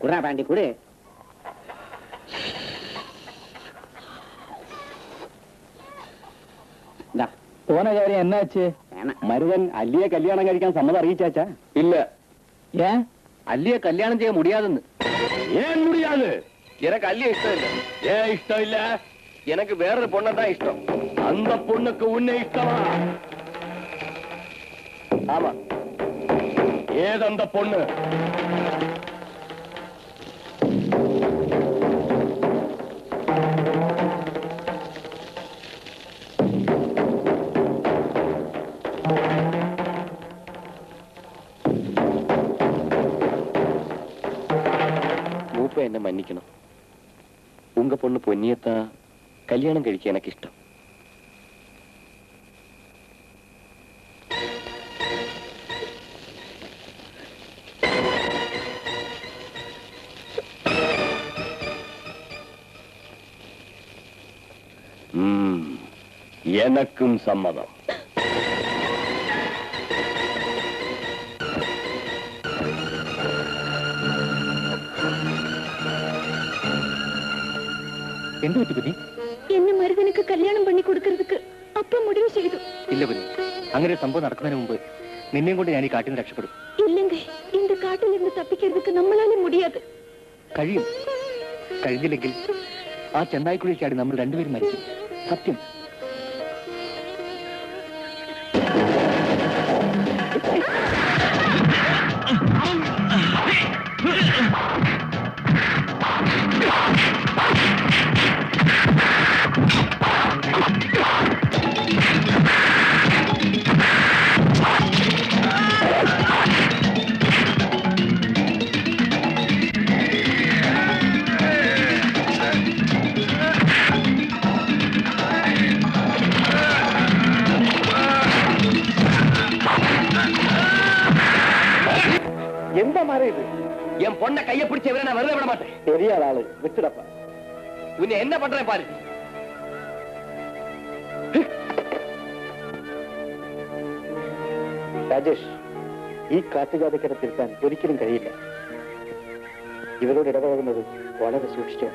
குடா பாண்டி குடு. போன காரியம் என்னாச்சு? மருதன் அல்லிய கல்யாணம் കഴിക്കാൻ சம்மதம் அறிவிச்சாச்சா? இல்ல. ஏன்? அல்லிய கல்யாணம் செய்ய முடியாதுன்னு. ஏன் முடியாது? எனக்கு அல்லிய இஷ்டம் இல்ல. ஏன் இஷ்டம் இல்ல? எனக்கு வேறொரு பொண்ணதான் இஷ்டம். அந்த பொண்ணுக்கு உன்னை இஷ்டமா? ஆமா. ஏது அந்த பொண்ணு? என்ன மன்னிக்கணும். உங்க பொண்ணு பொன்னியத்தான் கல்யாணம் കഴിக்க எனக்கு இஷ்டம். எனக்கும் சம்மதம். என்ன மருதனுக்கு கல்யாணம் பண்ணி കൊടുக்கிறதுக்கு அப்ப முடிவு ചെയ്തു. ഇല്ല ബുദ്ധി, അങ്ങനെ സംഭവം നടക്കുന്നതിന് മുമ്പ് നിന്നെയും കൊണ്ട് ഞാൻ ഈ കാട്ടിൽ നിന്ന് രക്ഷപ്പെടും. ഇല്ലെങ്കിൽ இந்த കാട്ടിൽ നിന്ന് തപ്പിக்கிறதுக்கு നമ്മളാലെ முடியாது. കഴിയും. കഴിഞ്ഞില്ലെങ്കിൽ ആ ചെന്നായ്ക്കുള്ളിൽ ചാടി നമ്മൾ രണ്ടുപേരും മരിക്കും. സത്യം. எந்த மாதிரி இது? என் பொண்ணை கையை பிடிச்ச நான் வருத விட மாட்டேன். தெரியாத ஆளு விட்டுடப்பா. உன்னை என்ன பண்றேன் பாரு. രാജേഷ്, ഈ കാട്ടുജാതിക്കരെ തിരുത്താൻ ഒരിക്കലും കഴിയില്ല. ഇവരോട് ഇടപഴകുന്നത് വളരെ സൂക്ഷിച്ചു.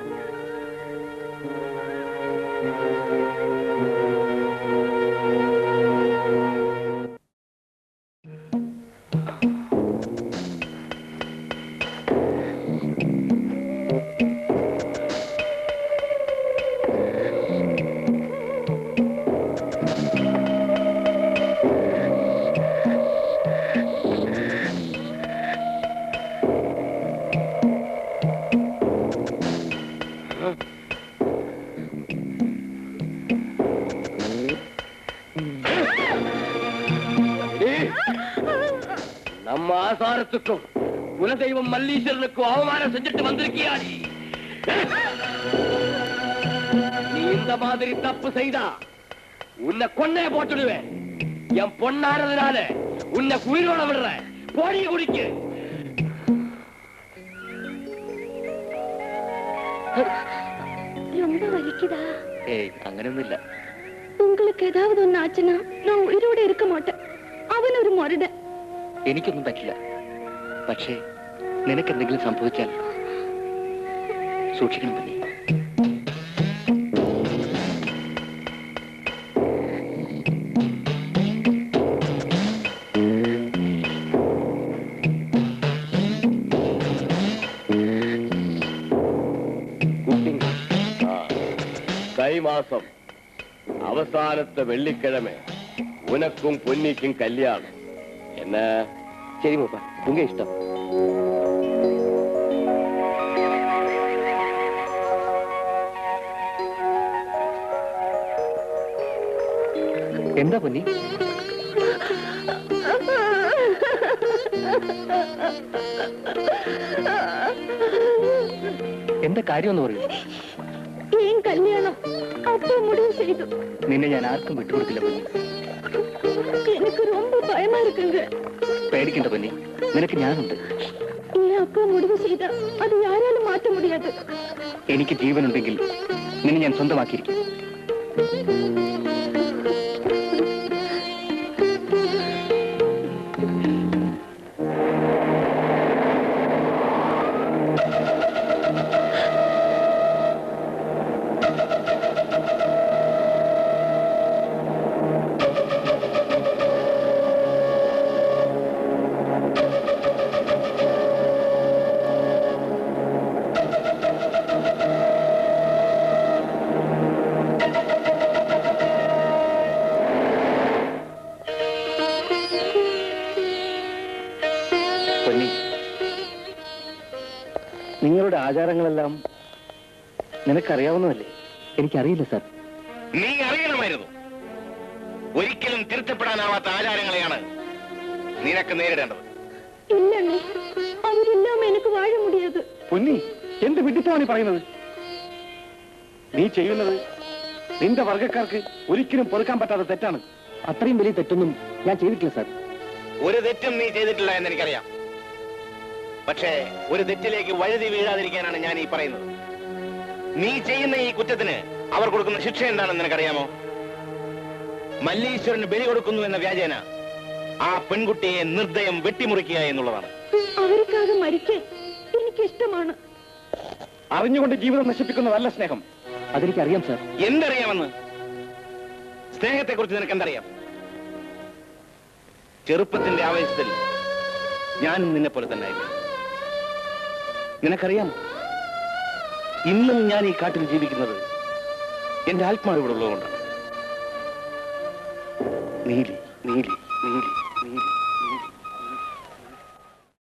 நம்ம ஆசாரத்துக்கும் குலதெய்வம் மல்லீஸ்வரனுக்கும் அவமானம் செஞ்சுட்டு வந்திருக்கியாடி. நீ இந்த மாதிரி தப்பு செய்தா உன்னை கொன்னே போட்டுடுவேன். என் பொண்ணானதுனால உன்னை குளிரோட விடுறேன். போடி குடிக்கு. ரொம்ப வலிக்குதா? ஏய் അങ്ങനെയൊന്നുമില്ല. உங்களுக்கு ஏதாவது ஒண்ணு ஆச்சுன்னா நான் உயிரோட இருக்க மாட்டேன். അവൻ ഒരു മുരടൻ. എനിക്കൊന്നും പറ്റില്ല. പക്ഷേ നിനക്ക് എന്തെങ്കിലും സംഭവിച്ചാൽ സൂക്ഷിക്കണം പന്നി. കൈമാസം അവസാനത്തെ വെള്ളിക്കിഴമ ഉനക്കും പൊന്നിക്കും കല്യാണം. എന്നാ ശരി മൂപ്പ, ഉങ്ക ഇഷ്ടം. എന്താ പൊന്നി? എന്താ കാര്യമെന്ന് പറയൂ. ஏன் கல்யாணம் அப்பா முடிவு செய்து. നിന്നെ ഞാൻ ആർക്കും വിട്ടുകൊടുക്കില്ല പൊന്നി. எனக்கு ரொம்ப பயமா இருக்குங்க. പേടിക്കണ്ട പൊന്നി, നിനക്ക് ഞാനുണ്ട്. ஏன் அப்பா முடிவு செய்தா அது யாராலும் மாற்ற முடியாது. എനിക്ക് ജീവനുണ്ടെങ്കിൽ നിന്നെ ഞാൻ സ്വന്തമാക്കിയിരിക്കും. നിങ്ങളുടെ ആചാരങ്ങളെല്ലാം നിനക്കറിയാവുന്നതല്ലേ? എനിക്കറിയില്ല സാർ. നീ അറിയണമായിരുന്നു. ഒരിക്കലും തിരുത്തപ്പെടാനാവാത്ത ആചാരങ്ങളെയാണ് നിനക്ക് നേരിടേണ്ടത്. இல்லண்ணே, அவர் இல்லாம எனக்கு வாழ முடியாது. പൊന്നി, എന്ത് വിഡിത്തമാണ് ഈ പറയുന്നത്? നീ ചെയ്യുന്നത് നിന്റെ വർഗക്കാർക്ക് ഒരിക്കലും പൊറുക്കാൻ പറ്റാത്ത തെറ്റാണ്. അത്രയും വലിയ തെറ്റൊന്നും ഞാൻ ചെയ്തിട്ടില്ല സാർ. ഒരു തെറ്റും നീ ചെയ്തിട്ടില്ല എന്ന് എനിക്കറിയാം. പക്ഷേ ഒരു തെറ്റിലേക്ക് വഴുതി വീഴാതിരിക്കാനാണ് ഞാൻ ഈ പറയുന്നത്. നീ ചെയ്യുന്ന ഈ കുറ്റത്തിന് അവർ കൊടുക്കുന്ന ശിക്ഷ എന്താണെന്ന് നിനക്കറിയാമോ? മല്ലീശ്വരന് ബലി കൊടുക്കുന്നു എന്ന വ്യാജേന ആ പെൺകുട്ടിയെ നിർദ്ദയം വെട്ടിമുറിക്കുക എന്നുള്ളതാണ്. അവർക്കാകെ മരിക്കാൻ എനിക്ക് ഇഷ്ടമാണ്. അറിഞ്ഞുകൊണ്ട് ജീവിതം നശിപ്പിക്കുന്നതല്ല സ്നേഹം. അതെനിക്കറിയാം സാർ. എന്തറിയാമെന്ന്? സ്നേഹത്തെ കുറിച്ച് നിനക്ക് എന്തറിയാം? ചെറുപ്പത്തിന്റെ ആവേശത്തിൽ ഞാനും നിന്നെ പോലെ തന്നെ ആയിരുന്നു. നിനക്കറിയാം, ഇന്നും ഞാൻ ഈ കാട്ടിൽ ജീവിക്കുന്നത് എന്റെ ആത്മാവ് ഇവിടെ ഉള്ളതുകൊണ്ടാണ്. നീലി നീലി നീലി നീലി നീലി